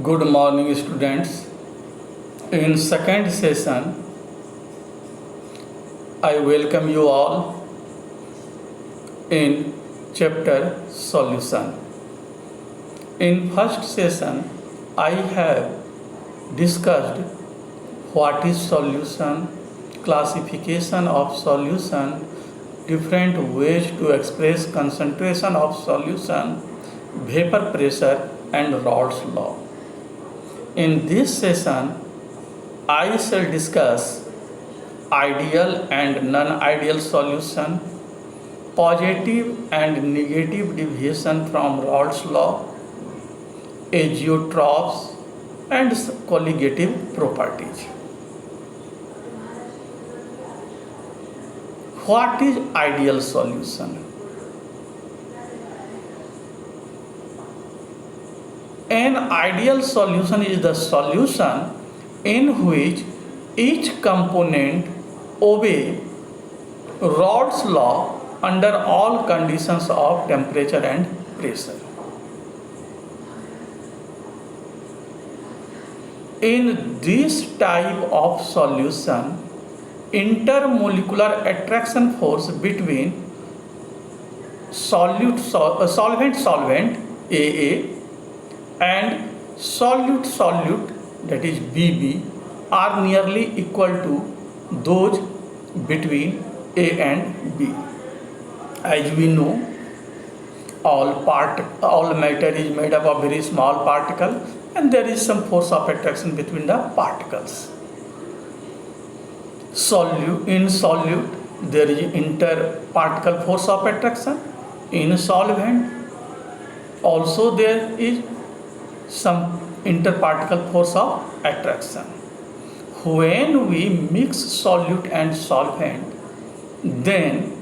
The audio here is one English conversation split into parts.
Good morning, students. In second session, I welcome you all in chapter solution. In first session, I have discussed what is solution, classification of solution, different ways to express concentration of solution, vapor pressure and Raoult's law. In this session, I shall discuss ideal and non-ideal solution, positive and negative deviation from Raoult's law, azeotrophs and colligative properties. What is ideal solution? An ideal solution is the solution in which each component obeys Raoult's law under all conditions of temperature and pressure. In this type of solution, intermolecular attraction force between solvent AA and solute that is BB are nearly equal to those between A and B. As we know, all matter is made up of very small particles and there is some force of attraction between the particles. In solute there is interparticle force of attraction. In solvent also there is some interparticle force of attraction. When we mix solute and solvent, then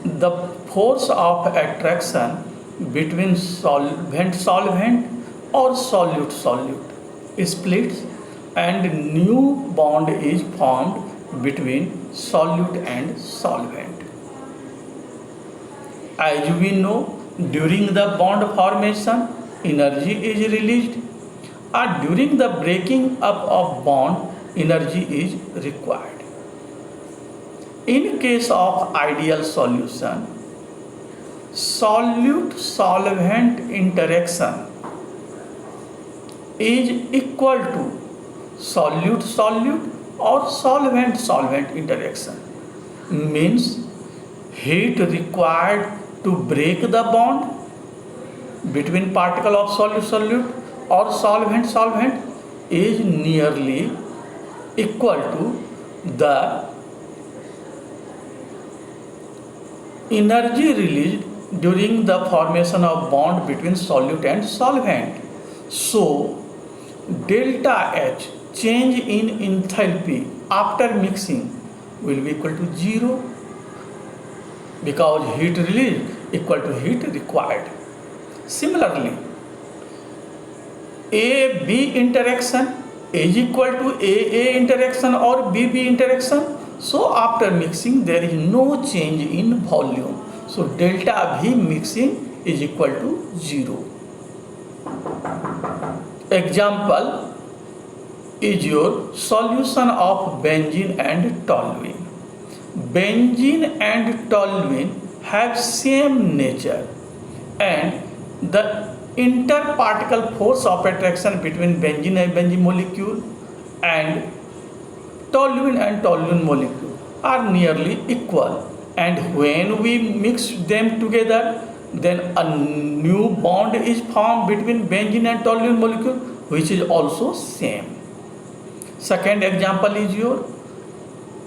the force of attraction between solvent or solute splits and new bond is formed between solute and solvent. As we know, during the bond formation, energy is released, or during the breaking up of bond, energy is required. In case of ideal solution, solute-solvent interaction is equal to solute-solute or solvent-solvent interaction. Means heat required to break the bond between particle of solute or solvent is nearly equal to the energy released during the formation of bond between solute and solvent. So delta H, change in enthalpy after mixing, will be equal to 0 because heat released equal to heat required. Similarly, AB interaction is equal to AA interaction or BB interaction. So after mixing there is no change in volume. So delta V mixing is equal to 0. Example is your solution of benzene and toluene. Benzene and toluene have same nature and the interparticle force of attraction between benzene and benzene molecule and toluene molecule are nearly equal, and when we mix them together then a new bond is formed between benzene and toluene molecule which is also same. Second example is your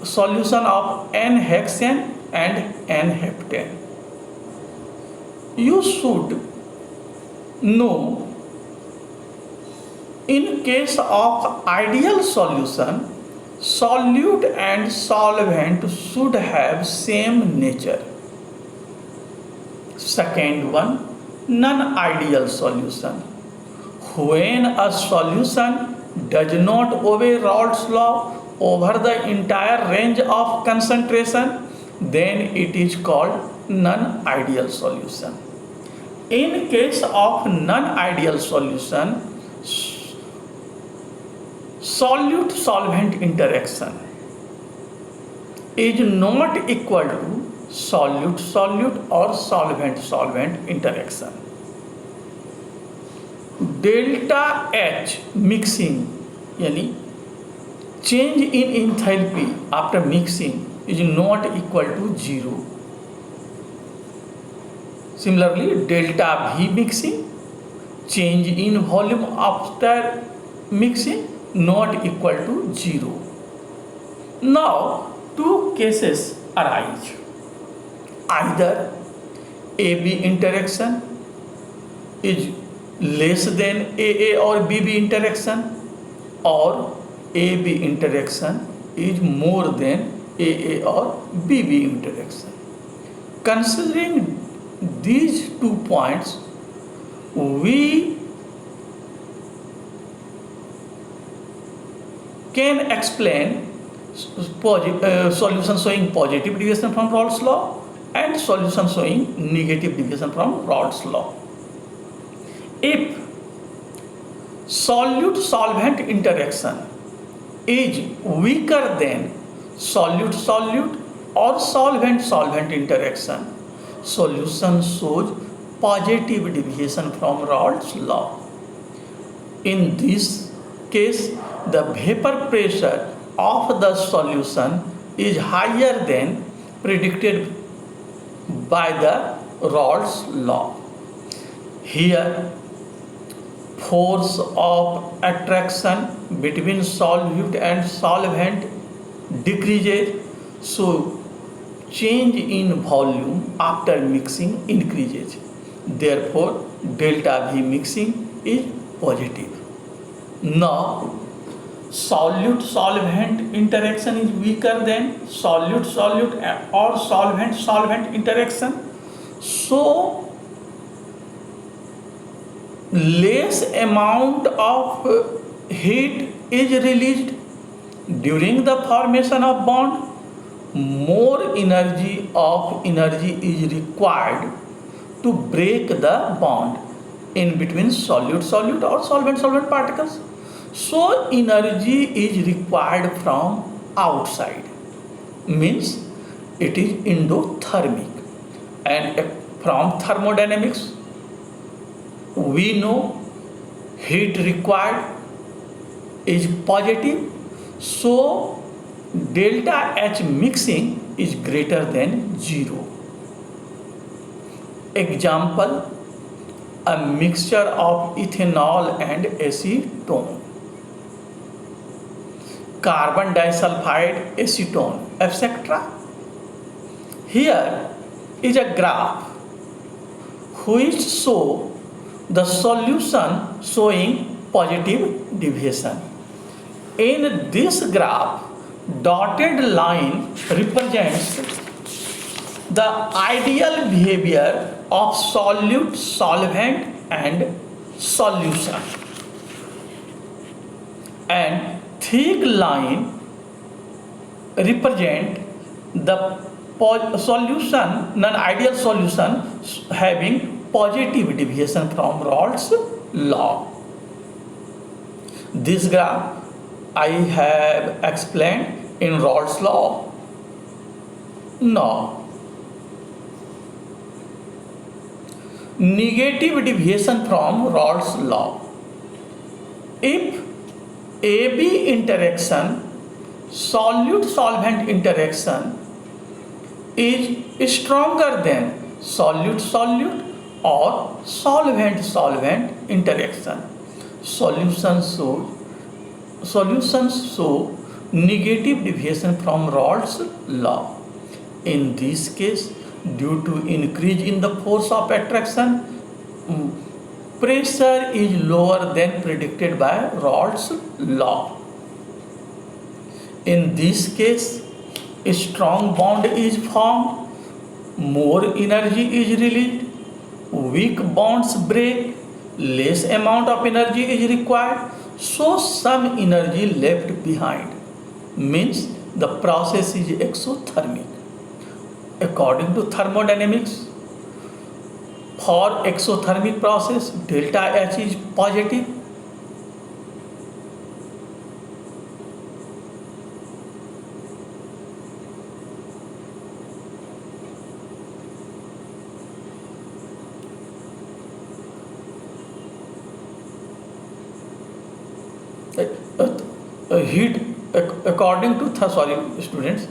solution of N-hexane and N-heptane. You should know, in case of ideal solution, solute and solvent should have same nature. Second one, non-ideal solution. When a solution does not obey Raoult's law over the entire range of concentration, then it is called non-ideal solution. In case of non-ideal solution, solute solvent interaction is not equal to solute solute or solvent solvent interaction. Delta H mixing यानी change in enthalpy after mixing is not equal to 0. Similarly, delta V mixing change in volume after mixing not equal to 0. Now two cases arise. Either AB interaction is less than AA or BB interaction, or AB interaction is more than AA or BB interaction. Considering these 2 points, we can explain solution showing positive deviation from Raoult's law and solution showing negative deviation from Raoult's law. If solute solvent interaction is weaker than solute solute or solvent solvent interaction, solution shows positive deviation from Raoult's law. In this case, the vapor pressure of the solution is higher than predicted by the Raoult's law. Here, force of attraction between solute and solvent decreases, so change in volume after mixing increases. Therefore, delta V mixing is positive. Now, solute solvent interaction is weaker than solute solute or solvent solvent interaction, so less amount of heat is released during the formation of bond. More energy is required to break the bond in between solute solute or solvent solvent particles. So energy is required from outside, means it is endothermic. And from thermodynamics we know heat required is positive, so delta H mixing is greater than 0. Example, a mixture of ethanol and acetone, carbon disulfide, acetone, etc. Here is a graph which shows the solution showing positive deviation. In this graph, dotted line represents the ideal behavior of solute, solvent and solution, and thick line represent the solution, non-ideal solution having positive deviation from Raoult's law. This graph I have explained in Raoult's law. Now, negative deviation from Raoult's law. If AB interaction, solute-solvent interaction is stronger than solute-solute or solvent-solvent interaction, solutions show negative deviation from Raoult's law. In this case, due to increase in the force of attraction, pressure is lower than predicted by Raoult's law. In this case, a strong bond is formed, more energy is released, weak bonds break, less amount of energy is required, so some energy left behind, means the process is exothermic. According to thermodynamics, for exothermic process, delta H is positive. heat according to students,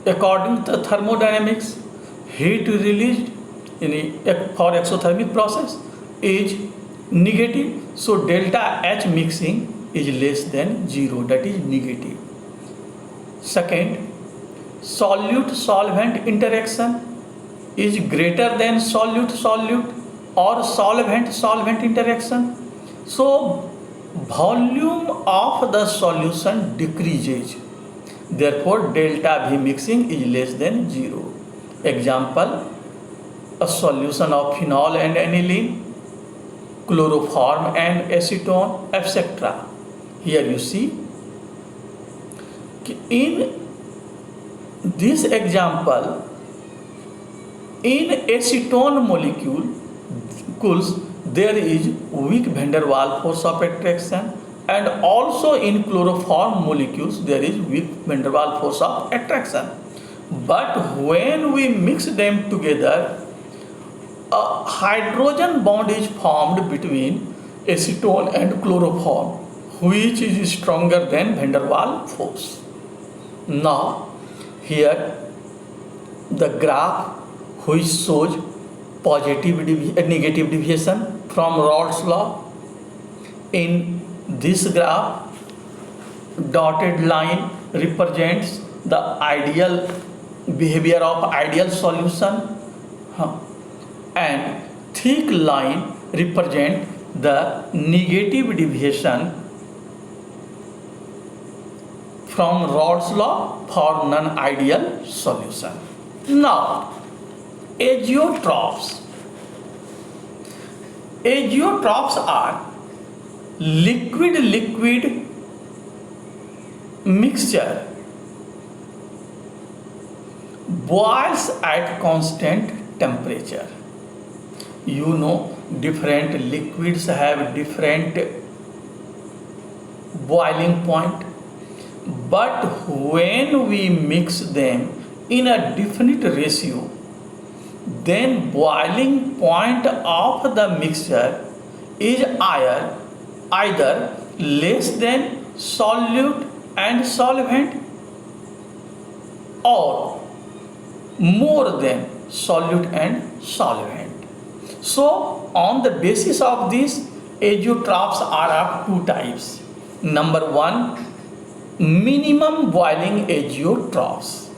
according to thermodynamics, heat released for exothermic process is negative, so delta H mixing is less than 0, that is negative. Second, solute solvent interaction is greater than solute solute or solvent solvent interaction, so volume of the solution decreases, therefore delta V mixing is less than 0. Example, a solution of phenol and aniline, chloroform and acetone, etc. Here you see, in this example, in acetone molecules there is weak van der Waals force of attraction, and also in chloroform molecules there is weak van der Waals force of attraction. But when we mix them together, a hydrogen bond is formed between acetone and chloroform, which is stronger than van der Waals force. Now, here the graph which shows negative deviation from Raoult's law. In this graph, dotted line represents the ideal behavior of ideal solution, and thick line represent the negative deviation from Raoult's law for non-ideal solution. Now, azeotrophs. Azeotrophs are liquid mixture boils at constant temperature. You know, different liquids have different boiling point, but when we mix them in a definite ratio, then boiling point of the mixture is either less than solute and solvent or more than solute and solvent. So on the basis of this, azeotrophs are of two types. Number one, minimum boiling azeotrophs.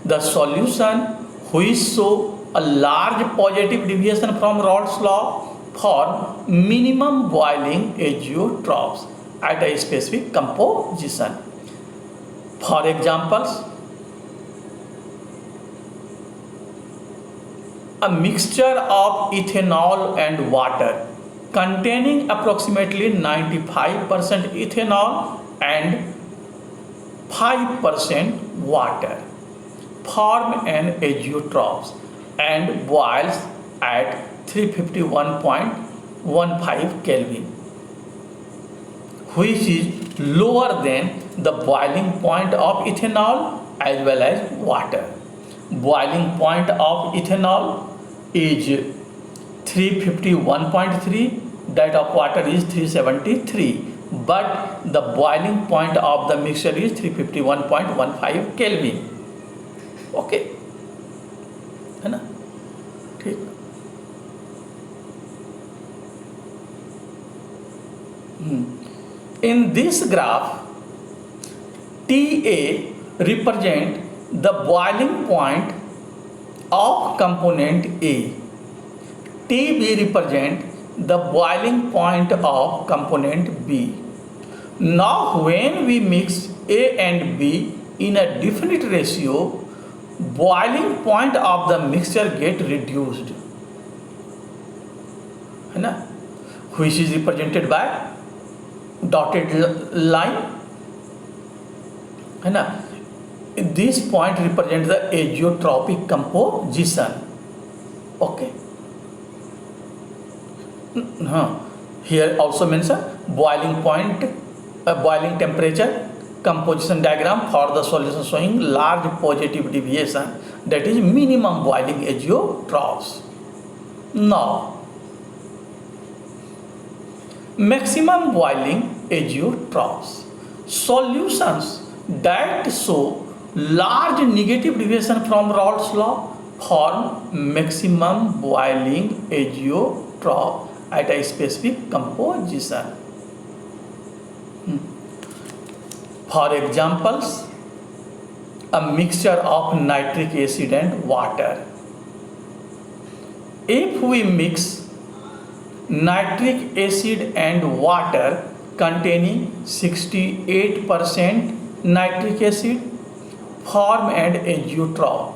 The solution which show a large positive deviation from Raoult's law form minimum boiling azeotrophs at a specific composition. For examples, a mixture of ethanol and water containing approximately 95% ethanol and 5% water form an azeotrophs and boils at 351.15 Kelvin, which is lower than the boiling point of ethanol as well as water. Boiling point of ethanol is 351.3, that of water is 373, but the boiling point of the mixture is 351.15 Kelvin. Okay है ना, ठीक. In this graph, TA represent the boiling point of component A. TB represent the boiling point of component B. Now when we mix A and B in a definite ratio, boiling point of the mixture get reduced, है ना, which is represented by dotted line, है ना. This point represents the azeotropic composition. Okay. Here also mention boiling point, boiling temperature, composition diagram for the solution showing large positive deviation, that is minimum boiling azeotrophs. Now, maximum boiling azeotrophs. Solutions that show large negative deviation from Raoult's law form maximum boiling azeotrope at a specific composition. For examples, a mixture of nitric acid and water. If we mix nitric acid and water containing 68% nitric acid, form an azeotrope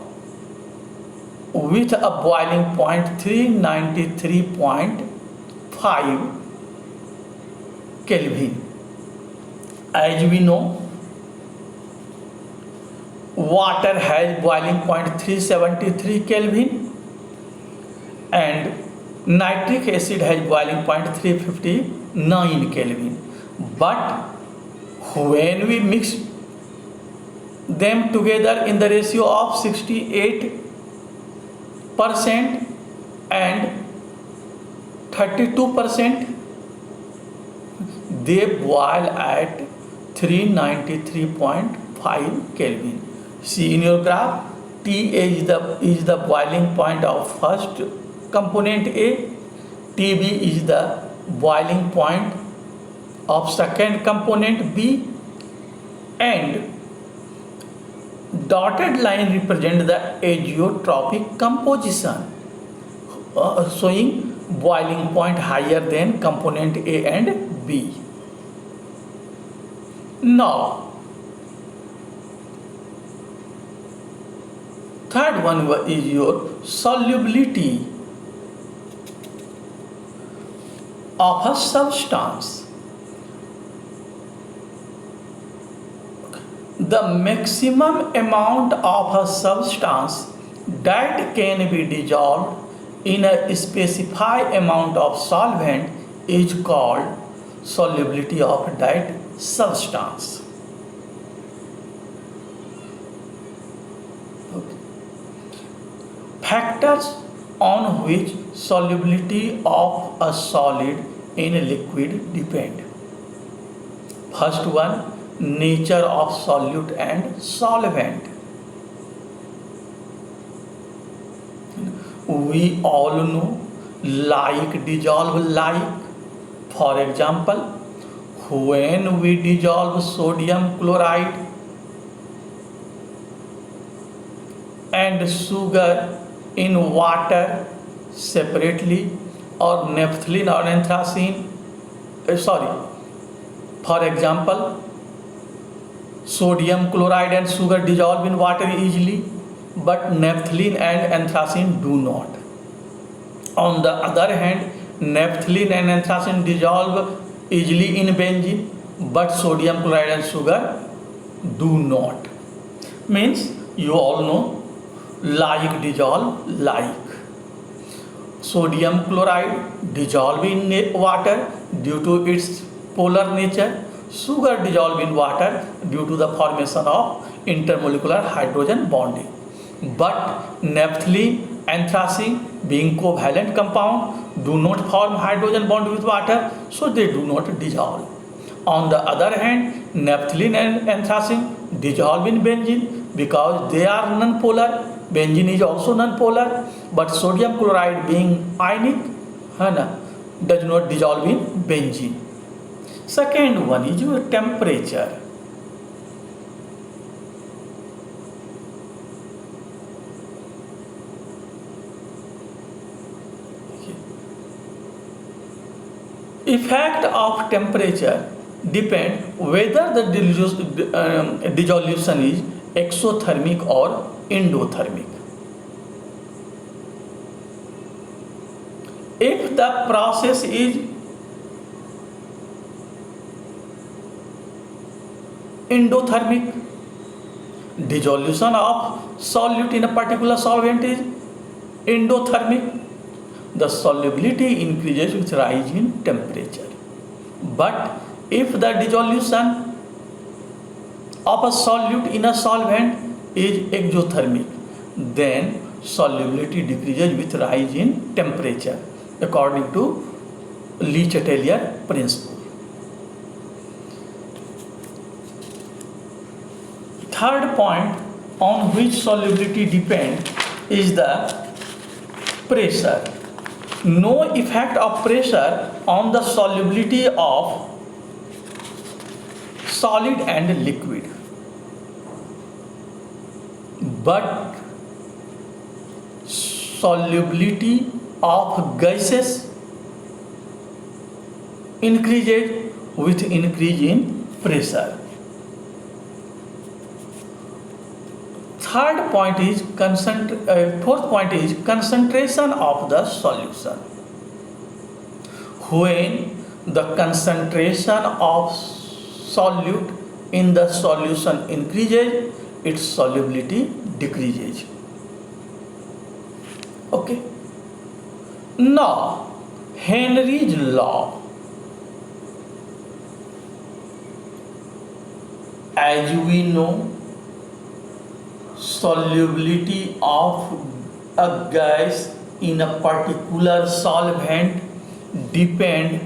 with a boiling point 393.5 Kelvin. As we know, water has boiling point 373 Kelvin and nitric acid has boiling point 359 Kelvin. But when we mix them together in the ratio of 68% and 32%, they boil at 393.5 Kelvin. See in your graph, T is the boiling point of first component A, TB is the boiling point of second component B, and dotted line represent the azeotropic composition, showing boiling point higher than component A and B. Now, third one is your solubility of a substance. The maximum amount of a substance that can be dissolved in a specified amount of solvent is called solubility of that substance. Factors on which solubility of a solid in a liquid depend. First one, nature of solute and solvent. We all know like dissolve like. For example, when we dissolve sodium chloride and sugar in water separately, or naphthalene or anthracene, for example, sodium chloride and sugar dissolve in water easily, but naphthalene and anthracene do not. On the other hand, naphthalene and anthracene dissolve easily in benzene, but sodium chloride and sugar do not. Means you all know like dissolve like. Sodium chloride dissolve in water due to its polar nature. Sugar dissolve in water due to the formation of intermolecular hydrogen bonding. But naphthalene, anthracene being covalent compound do not form hydrogen bond with water, so they do not dissolve. On the other hand, naphthalene and anthracene dissolve in benzene because they are non-polar. Benzene is also non-polar, but sodium chloride being ionic does not dissolve in benzene. Second one is your temperature. Effect of temperature depend whether the dissolution is exothermic or endothermic. If the process is endothermic, dissolution of solute in a particular solvent is endothermic, the solubility increases with rise in temperature. But if the dissolution of a solute in a solvent is exothermic, then solubility decreases with rise in temperature according to Le Chatelier principle. third point on which solubility depends is the pressure. No effect of pressure on the solubility of solid and liquid, but solubility of gases increases with increase in pressure. Fourth point is concentration of the solution. When the concentration of solute in the solution increases, its solubility decreases. Okay. Now, Henry's law. As we know, solubility of a gas in a particular solvent depend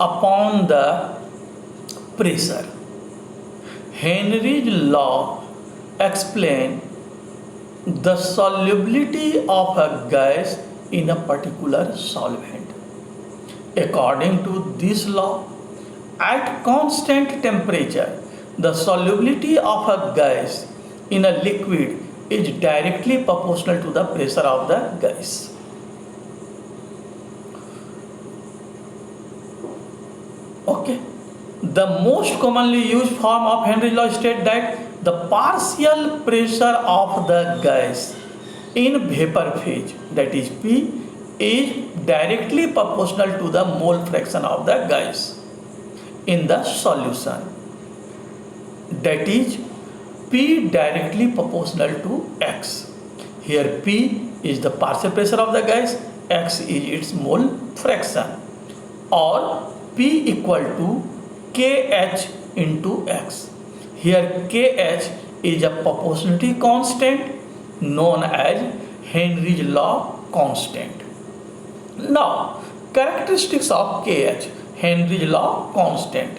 upon the pressure. Henry's law explains the solubility of a gas in a particular solvent. According to this law, at constant temperature, the solubility of a gas in a liquid is directly proportional to the pressure of the gas. Okay. The most commonly used form of Henry's law states that the partial pressure of the gas in vapor phase, that is P, is directly proportional to the mole fraction of the gas in the solution, that is P directly proportional to X. Here P is the partial pressure of the gas, X is its mole fraction, or P equal to KH into X. Here KH is a proportionality constant known as Henry's law constant. Now, characteristics of KH, Henry's law constant.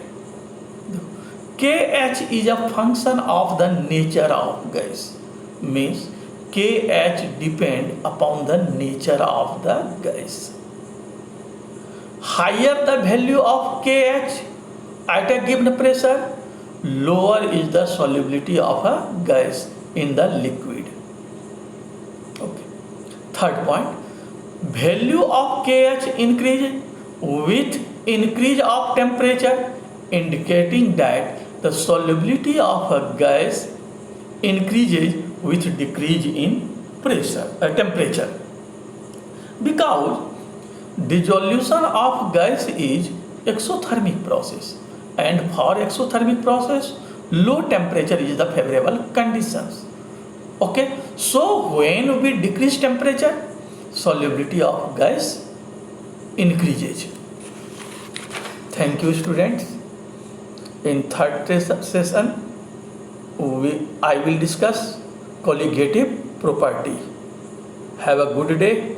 KH is a function of the nature of gas, means KH depends upon the nature of the gas. Higher the value of KH at a given pressure, lower is the solubility of a gas in the liquid. Okay. Third point, value of KH increases with increase of temperature, indicating that the solubility of a gas increases with decrease in temperature. Because dissolution of gas is exothermic process, and for exothermic process, low temperature is the favorable conditions. Okay, so when we decrease temperature, solubility of gas increases. Thank you, students. In third session, I will discuss colligative property. Have a good day.